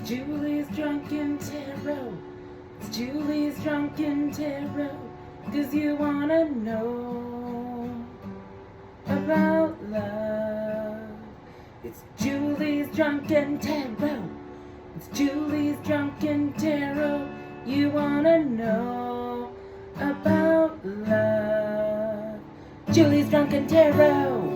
Julie's Drunken Tarot. It's Julie's Drunken Tarot. 'Cause you wanna know about love. It's Julie's Drunken Tarot. It's Julie's Drunken Tarot. You wanna know about love. Julie's Drunken Tarot.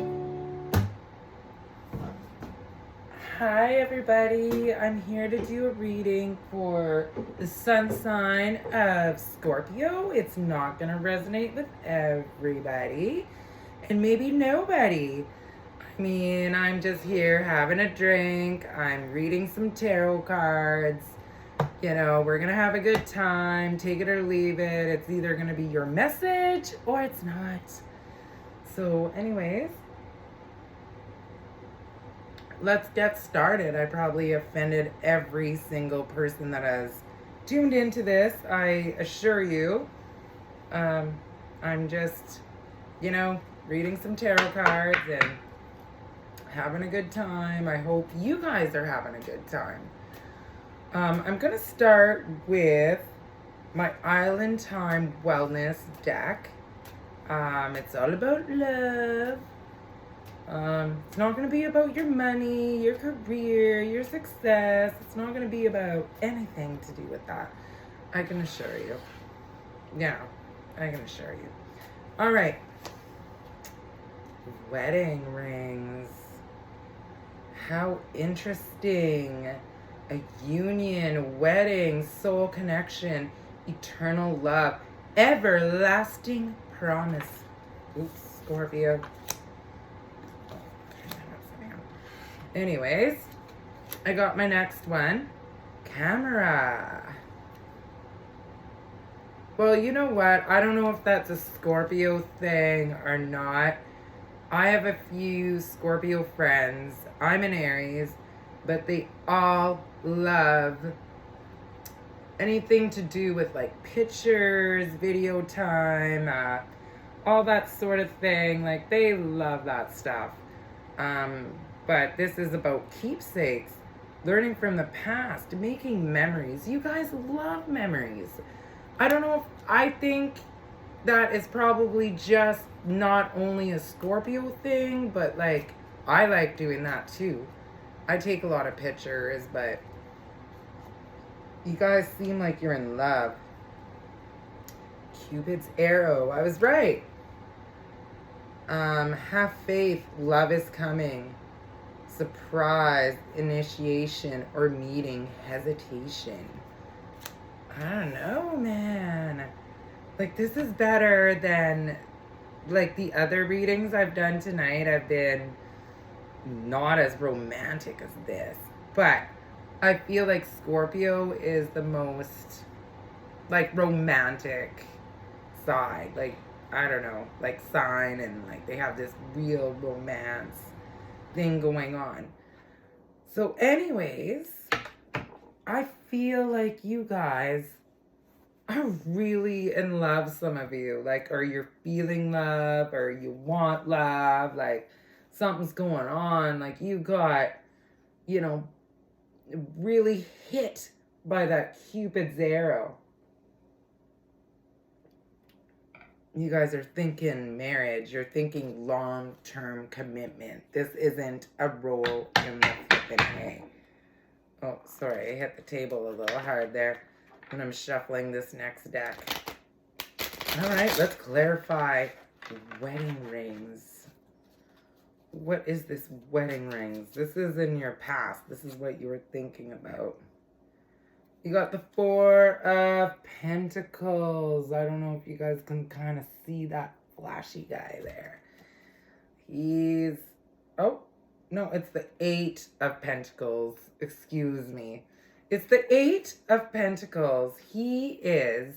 Hi everybody, I'm here to do a reading for the sun sign of Scorpio. It's not going to resonate with everybody and maybe nobody. I mean, I'm just here having a drink. I'm reading some tarot cards. You know, we're going to have a good time. Take it or leave it. It's either going to be your message or it's not. So anyways, let's get started. I probably offended every single person that has tuned into this. I assure you, I'm just, reading some tarot cards and having a good time. I hope you guys are having a good time. I'm going to start with my Island Time Wellness deck. It's all about love. It's not going to be about your money, your career, your success. It's not going to be about anything to do with that. I can assure you. Yeah, I can assure you. All right. Wedding rings. How interesting. A union, wedding, soul connection, eternal love, everlasting promise. Oops, Scorpio. Anyways, I got my next one. Camera. Well, you know what? I don't know if that's a Scorpio thing or not. I have a few Scorpio friends. I'm an Aries, but they all love anything to do with like pictures, video time, all that sort of thing. Like they love that stuff. But this is about keepsakes, learning from the past, making memories. You guys love memories. I don't know if I think that is probably just not only a Scorpio thing, but like I like doing that too. I take a lot of pictures, but you guys seem like you're in love. Cupid's arrow. I was right. Have faith. Love is coming. Surprise, initiation, or meeting, hesitation. I don't know, man. Like, this is better than, like, the other readings I've done tonight. I've been not as romantic as this. But I feel like Scorpio is the most, like, romantic side. Like, I don't know, like, sign, and, like, they have this real romance thing going on. So anyways, I feel like you guys are really in love, some of you, like, or you're feeling love, or you want love, like something's going on, like you got, really hit by that Cupid's arrow. You guys are thinking marriage. You're thinking long-term commitment. This isn't a roll in the flippin' hay. Oh, sorry. I hit the table a little hard there when I'm shuffling this next deck. All right, let's clarify wedding rings. What is this wedding rings? This is in your past. This is what you were thinking about. You got the Four of Pentacles. I don't know if you guys can kind of see that flashy guy there. Oh, no, it's the Eight of Pentacles. Excuse me. It's the Eight of Pentacles. He's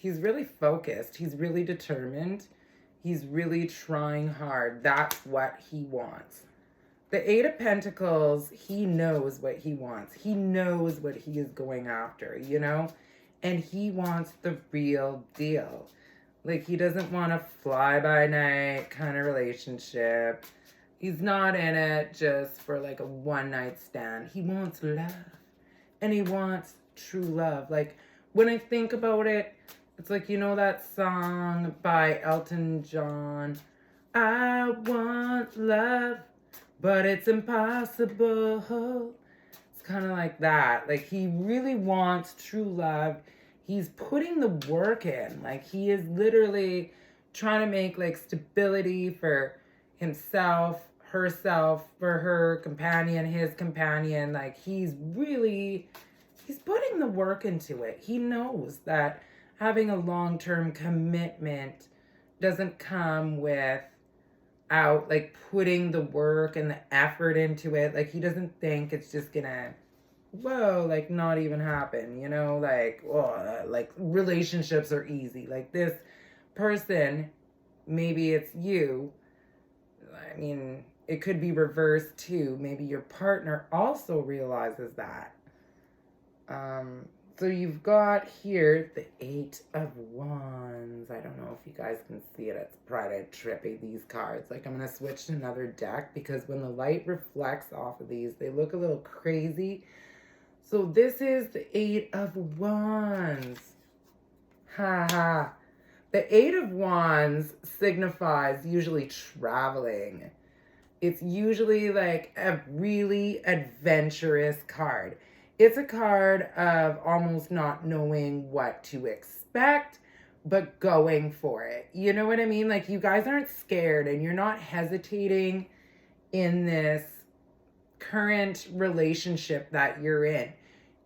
really focused. He's really determined. He's really trying hard. That's what he wants. The Eight of Pentacles, he knows what he wants. He knows what he is going after, And he wants the real deal. Like, he doesn't want a fly-by-night kind of relationship. He's not in it just for like a one night stand. He wants love. And he wants true love. Like, when I think about it, it's like, you know that song by Elton John, I want love, but it's impossible. It's kind of like that. Like, he really wants true love. He's putting the work in. Like, he is literally trying to make like stability for himself, herself, for her companion, his companion. Like, he's putting the work into it. He knows that having a long-term commitment doesn't come without like putting the work and the effort into it. Like, he doesn't think it's just gonna like not even happen, you know, like, like relationships are easy. Like, this person, maybe it's you. I mean, it could be reversed too. Maybe your partner also realizes that. So you've got here the Eight of Wands. I don't know if you guys can see it. It's pretty trippy, these cards. Like, I'm going to switch to another deck because when the light reflects off of these, they look a little crazy. So this is the Eight of Wands. Ha ha. The Eight of Wands signifies usually traveling. It's usually like a really adventurous card. It's a card of almost not knowing what to expect, but going for it. You know what I mean? Like, you guys aren't scared and you're not hesitating in this current relationship that you're in.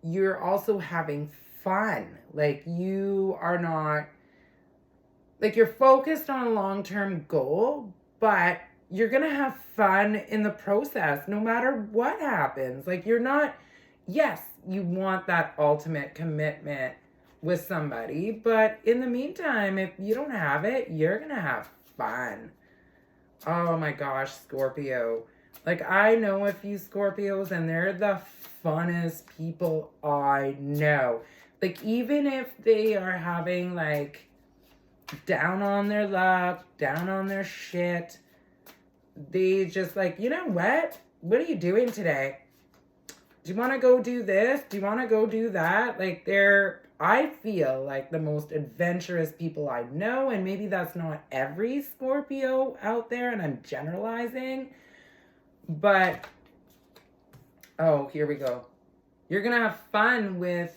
You're also having fun. Like, you are not, like, you're focused on a long-term goal, but you're going to have fun in the process no matter what happens. Like, you're not, yes, you want that ultimate commitment with somebody, but in the meantime, if you don't have it, you're going to have fun. Oh my gosh, Scorpio. Like, I know a few Scorpios and they're the funnest people I know. Like, even if they are having like down on their luck, down on their shit, they just like, you know what? What are you doing today? Do you want to go do this? Do you want to go do that? Like, they're, I feel like the most adventurous people I know, and maybe that's not every Scorpio out there, and I'm generalizing, but, oh, here we go. You're going to have fun with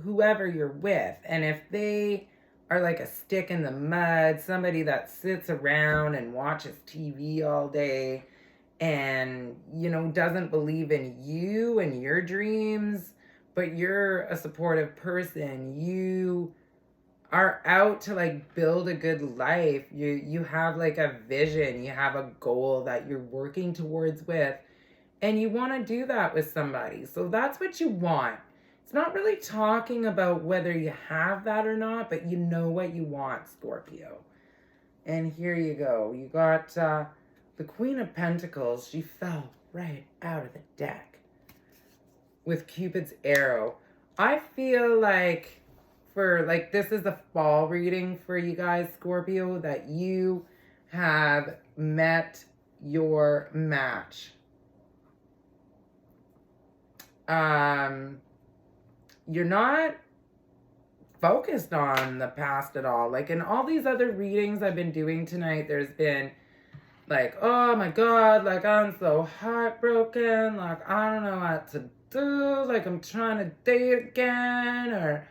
whoever you're with, and if they are like a stick in the mud, somebody that sits around and watches TV all day, and, you know, doesn't believe in you and your dreams, but you're a supportive person, you are out to like build a good life, you have like a vision, you have a goal that you're working towards with, and you want to do that with somebody. So that's what you want. It's not really talking about whether you have that or not, but you know what you want, Scorpio. And here you go. You got the Queen of Pentacles. She fell right out of the deck with Cupid's arrow. I feel like this is a fall reading for you guys, Scorpio, that you have met your match. You're not focused on the past at all. Like, in all these other readings I've been doing tonight, there's been like, oh my God, like, I'm so heartbroken, like, I don't know what to do, like, I'm trying to date again, or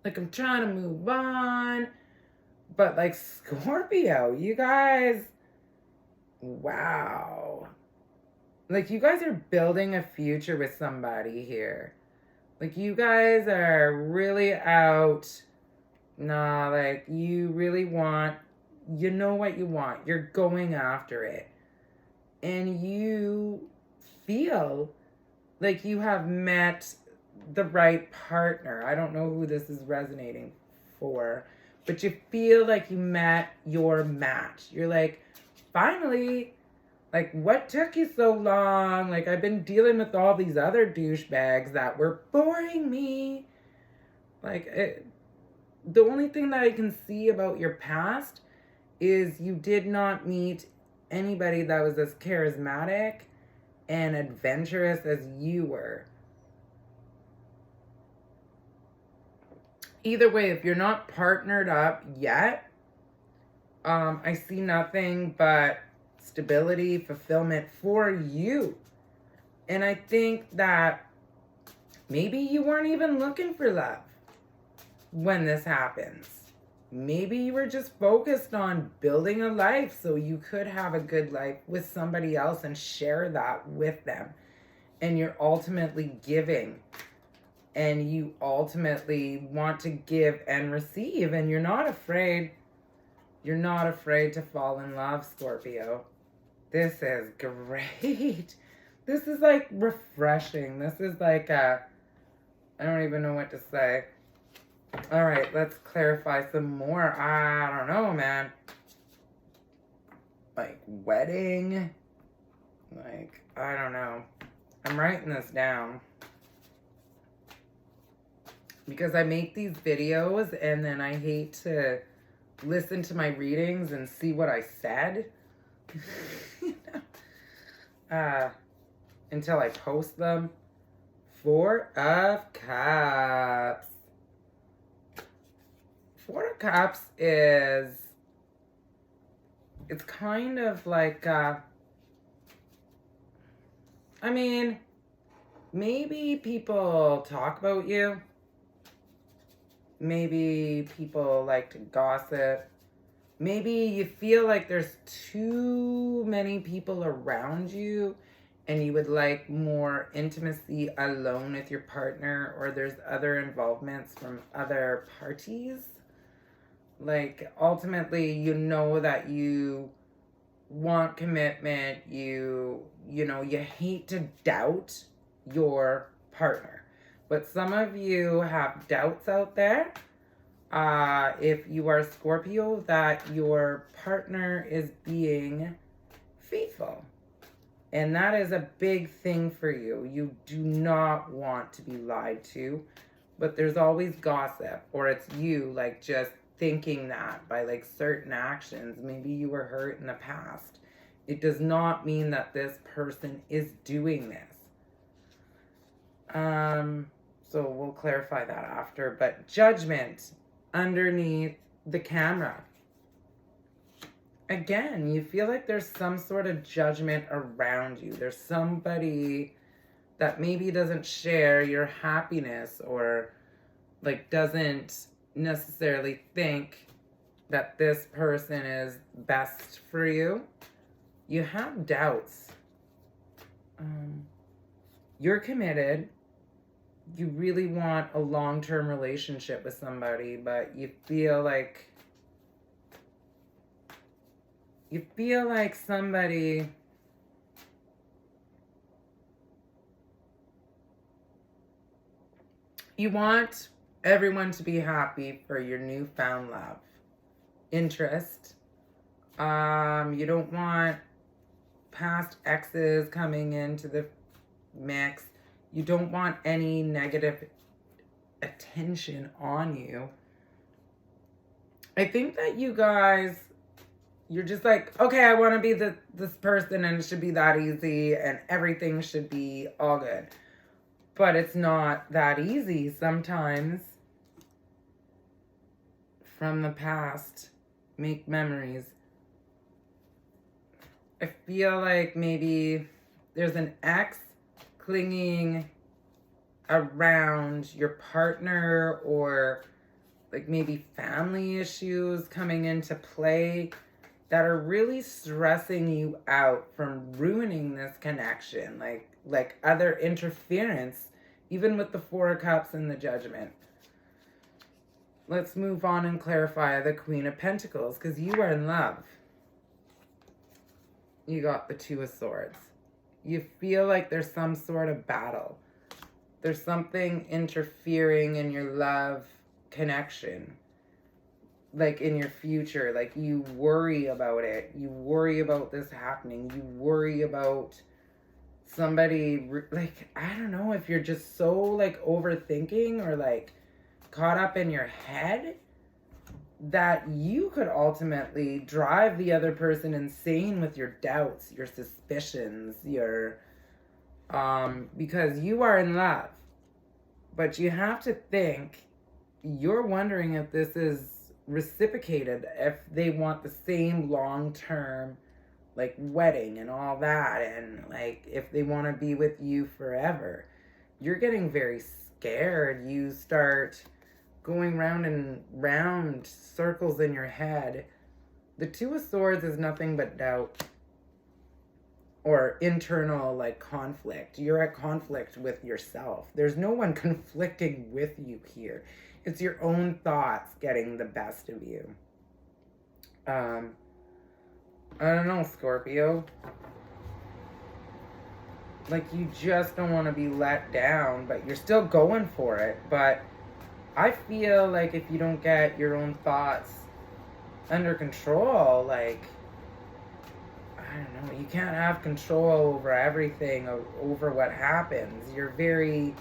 like, I'm trying to move on. But like, Scorpio, you guys, wow. Like, you guys are building a future with somebody here. Like, you guys are really out. Nah, like, you really want, you know what you want. You're going after it. And you feel like you have met the right partner. I don't know who this is resonating for, but you feel like you met your match. You're like, finally, like, what took you so long? Like, I've been dealing with all these other douchebags that were boring me. Like, the only thing that I can see about your past is you did not meet anybody that was as charismatic and adventurous as you were. Either way, if you're not partnered up yet, I see nothing but stability, fulfillment for you. And I think that maybe you weren't even looking for love when this happens. Maybe you were just focused on building a life so you could have a good life with somebody else and share that with them. And you're ultimately giving. And you ultimately want to give and receive. And you're not afraid. You're not afraid to fall in love, Scorpio. This is great. This is like refreshing. This is like I don't even know what to say. All right, let's clarify some more. I don't know, man. Like wedding. Like, I don't know. I'm writing this down. Because I make these videos and then I hate to listen to my readings and see what I said. Until I post them. 4 of Cups. 4 of Cups is, it's kind of like, I mean, maybe people talk about you. Maybe people like to gossip. Maybe you feel like there's too many people around you and you would like more intimacy alone with your partner, or there's other involvements from other parties. Like, ultimately, you know that you want commitment. You hate to doubt your partner. But some of you have doubts out there. If you are Scorpio, that your partner is being faithful. And that is a big thing for you. You do not want to be lied to. But there's always gossip. Or it's you, like, just thinking that by, like, certain actions. Maybe you were hurt in the past. It does not mean that this person is doing this. So we'll clarify that after. But Judgment underneath the camera. Again, you feel like there's some sort of judgment around you. There's somebody that maybe doesn't share your happiness, or like doesn't necessarily think that this person is best for you. You have doubts. You're committed. You really want a long-term relationship with somebody, but you feel like somebody you want everyone to be happy for your newfound love. Interest. You don't want past exes coming into the mix. You don't want any negative attention on you. I think that you guys, you're just like, okay, I want to be this person and it should be that easy and everything should be all good. But it's not that easy sometimes. From the past, make memories. I feel like maybe there's an ex clinging around your partner, or like maybe family issues coming into play that are really stressing you out from ruining this connection, like other interference, even with the 4 of Cups and the Judgment. Let's move on and clarify the Queen of Pentacles, because you are in love. You got the 2 of Swords. You feel like there's some sort of battle. There's something interfering in your love connection. Like in your future. Like you worry about it. You worry about this happening. You worry about somebody, like, I don't know if you're just so like overthinking or like caught up in your head that you could ultimately drive the other person insane with your doubts, your suspicions, your because you are in love. But you have to think, you're wondering if this is reciprocated, if they want the same long term, like wedding and all that, and like if they want to be with you forever. You're getting very scared. You start going round and round circles in your head. The Two of Swords is nothing but doubt or internal like conflict. You're at conflict with yourself. There's no one conflicting with you here. It's your own thoughts getting the best of you. I don't know, Scorpio. Like, you just don't want to be let down, but you're still going for it. But I feel like if you don't get your own thoughts under control, like, I don't know, you can't have control over everything, over what happens. You're very,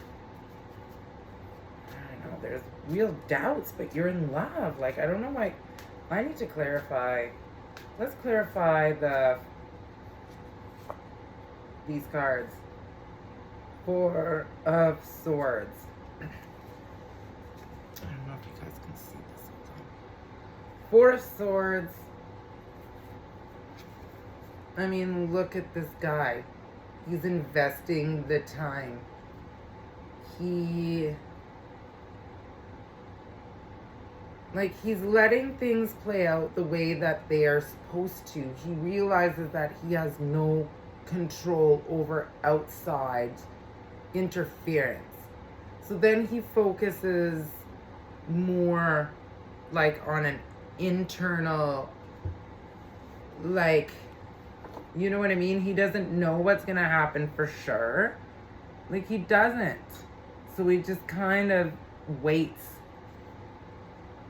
I don't know, there's real doubts, but you're in love. Like, I don't know why. I need to clarify. Let's clarify these cards. Four of Swords. I don't know if you guys can see this. Four of Swords. I mean, look at this guy. He's investing the time. He's letting things play out the way that they are supposed to. He realizes that he has no control over outside interference. So then he focuses more like on an internal, like, you know what I mean? He doesn't know what's gonna happen for sure. Like, he doesn't. So he just kind of waits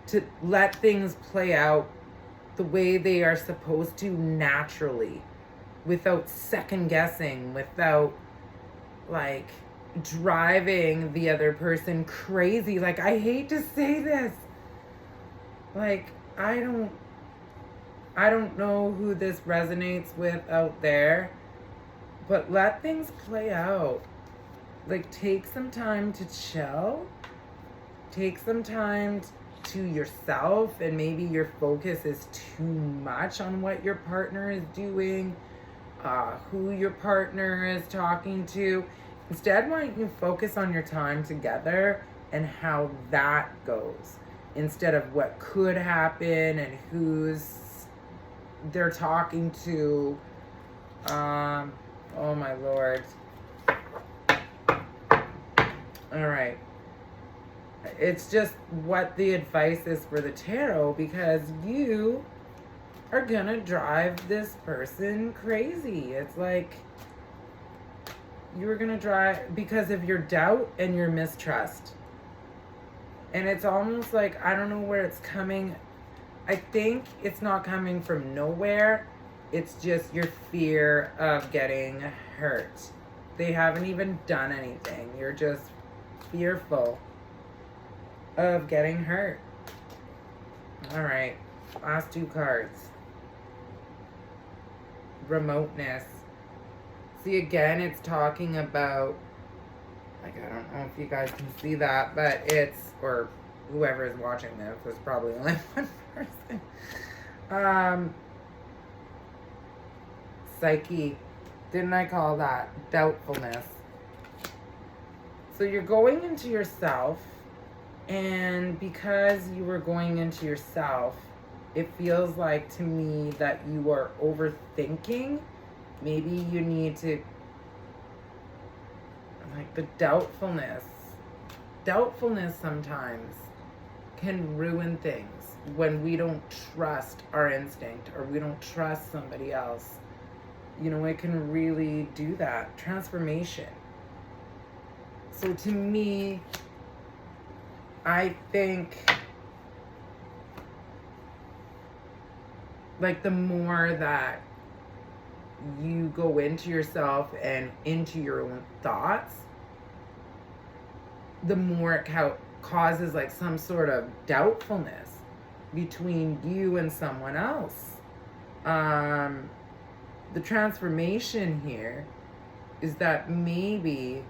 to let things play out the way they are supposed to naturally, without second guessing, without like driving the other person crazy. Like, I hate to say this. Like, I don't know who this resonates with out there, but let things play out. Like, take some time to chill. Take some time to yourself, and maybe your focus is too much on what your partner is doing, who your partner is talking to. Instead, why don't you focus on your time together and how that goes, instead of what could happen and who's they're talking to. Oh my Lord. All right. It's just what the advice is for the tarot, because you are gonna drive this person crazy. It's like you're gonna drive because of your doubt and your mistrust. And it's almost like, I don't know where it's coming. I think it's not coming from nowhere. It's just your fear of getting hurt. They haven't even done anything. You're just fearful of getting hurt. All right, last two cards. Remoteness. See, again, it's talking about, like, I don't know if you guys can see that, but it's, or whoever is watching this, there's probably only one person. Psyche. Didn't I call that? Doubtfulness. So you're going into yourself, and because you were going into yourself, it feels like to me that you are overthinking. Maybe you need to, like, the doubtfulness. Doubtfulness sometimes can ruin things when we don't trust our instinct or we don't trust somebody else. You know, it can really do that. Transformation. So to me, I think, like, the more that you go into yourself and into your own thoughts, the more it causes like some sort of doubtfulness. between you and someone else. Um, the transformation here is that maybe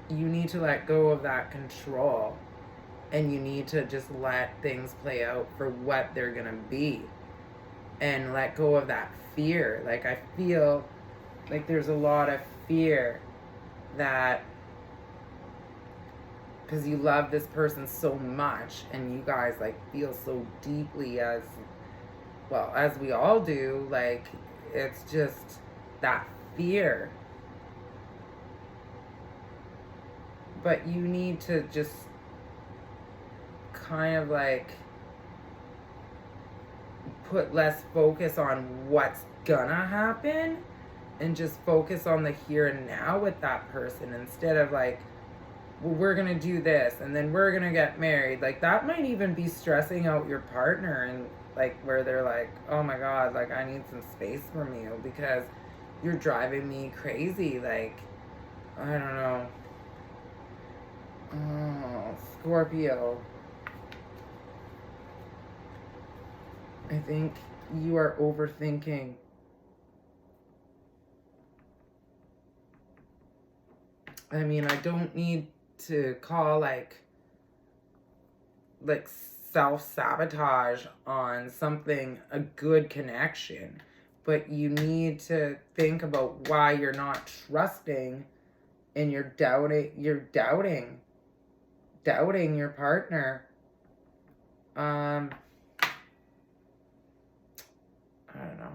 you need to let go of that control and you need to just let things play out for what they're gonna be and let go of that fear. Like, I feel like there's a lot of fear that because you love this person so much and you guys like feel so deeply, as well as we all do, like it's just that fear. But you need to just kind of like put less focus on what's gonna happen and just focus on the here and now with that person, instead of like, well, we're gonna do this and then we're gonna get married. Like, that might even be stressing out your partner, and like where they're like, oh my god, like I need some space from you because you're driving me crazy. Like, I don't know. Oh, Scorpio, I think you are overthinking. I mean, I don't need to call like self-sabotage on something, a good connection, but you need to think about why you're not trusting and you're doubting your partner. I don't know.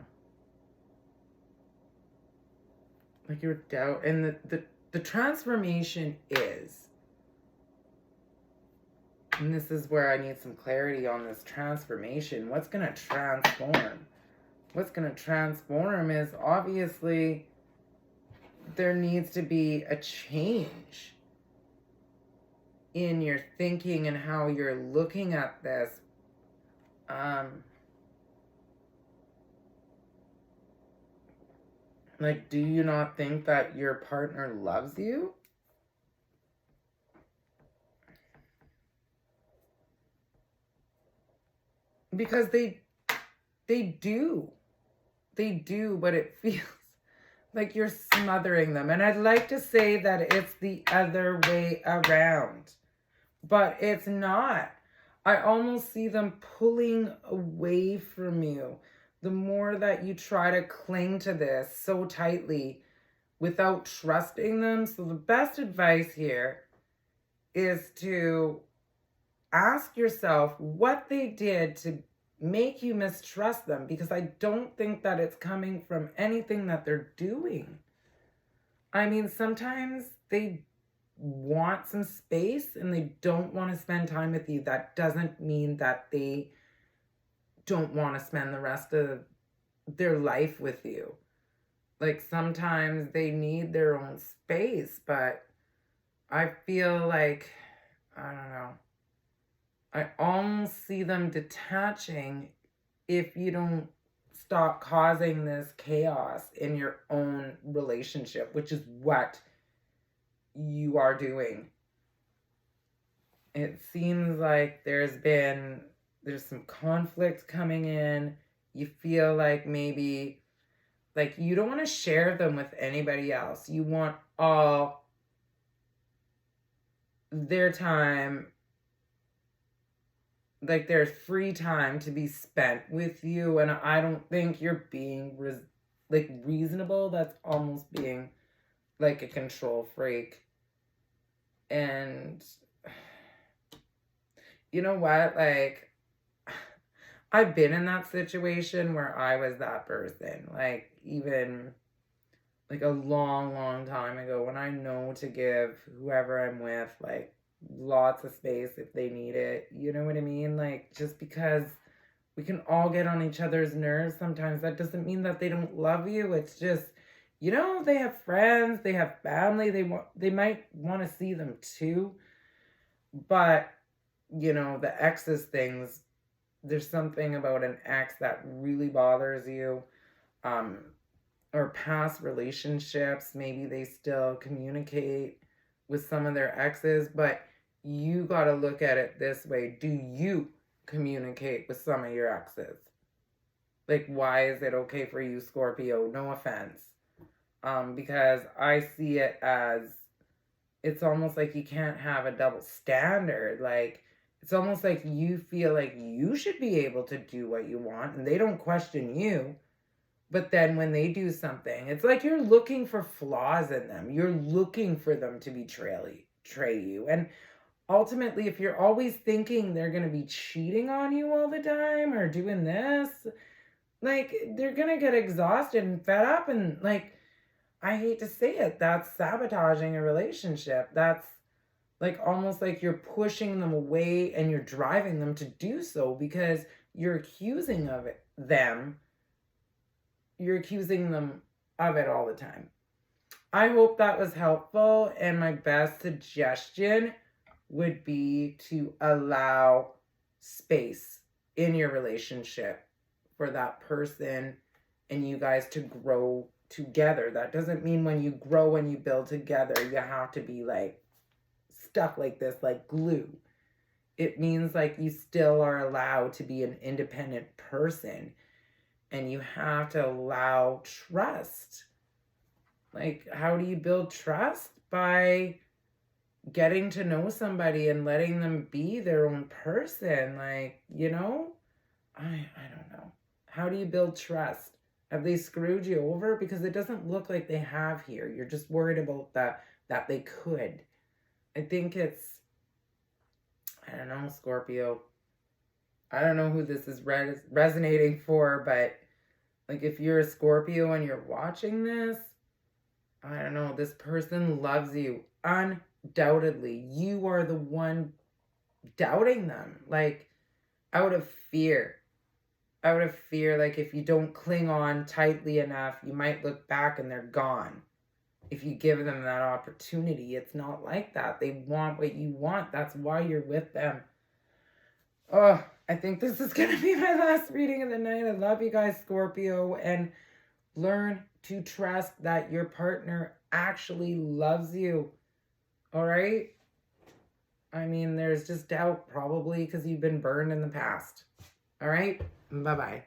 Like, your doubt, and the transformation is, and this is where I need some clarity on this transformation. What's going to transform? What's going to transform is obviously there needs to be a change in your thinking and how you're looking at this. Like, do you not think that your partner loves you? Because they do. They do, but it feels like you're smothering them. And I'd like to say that it's the other way around, but it's not. I almost see them pulling away from you. The more that you try to cling to this so tightly without trusting them. So the best advice here is to ask yourself what they did to make you mistrust them, because I don't think that it's coming from anything that they're doing. I mean, sometimes they want some space and they don't want to spend time with you. That doesn't mean that they don't want to spend the rest of their life with you. Like, sometimes they need their own space, but I feel like, I don't know, I almost see them detaching if you don't stop causing this chaos in your own relationship, which is what you are doing. It seems like there's some conflict coming in. You feel like maybe, like, you don't want to share them with anybody else. You want all their time, like their free time, to be spent with you. And I don't think you're being reasonable. That's almost being like a control freak. And you know what? Like, I've been in that situation where I was that person. Like, even like a long, long time ago, when I know to give whoever I'm with like lots of space if they need it. You know what I mean? Like, just because we can all get on each other's nerves sometimes, that doesn't mean that they don't love you. It's just, they have friends, they have family, they might want to see them too. But, the exes things, there's something about an ex that really bothers you. Or past relationships, maybe they still communicate with some of their exes, but you got to look at it this way. Do you communicate with some of your exes. Like, why is it okay for you, Scorpio? No offense. Because I see it as, it's almost like you can't have a double standard. Like, it's almost like you feel like you should be able to do what you want and they don't question you. But then when they do something, it's like you're looking for flaws in them. You're looking for them to betray you. And ultimately, if you're always thinking they're going to be cheating on you all the time or doing this, like, they're going to get exhausted and fed up. And, like, I hate to say it, that's sabotaging a relationship. That's like almost like you're pushing them away and you're driving them to do so because you're accusing of it, them. You're accusing them of it all the time. I hope that was helpful. And my best suggestion would be to allow space in your relationship for that person and you guys to grow together. That doesn't mean when you grow and you build together, you have to be like stuck like this, like glue. It means like you still are allowed to be an independent person and you have to allow trust. Like, how do you build trust? By getting to know somebody and letting them be their own person. Like, you know, I don't know. How do you build trust? Have they screwed you over? Because it doesn't look like they have here. You're just worried about that they could. I think it's, I don't know, Scorpio. I don't know who this is resonating for, but like if you're a Scorpio and you're watching this, I don't know, this person loves you undoubtedly. You are the one doubting them, like out of fear. Out of fear, like if you don't cling on tightly enough, you might look back and they're gone. If you give them that opportunity, it's not like that. They want what you want. That's why you're with them. Oh, I think this is going to be my last reading of the night. I love you guys, Scorpio, and learn to trust that your partner actually loves you. All right? I mean, there's just doubt probably because you've been burned in the past. All right? Bye-bye.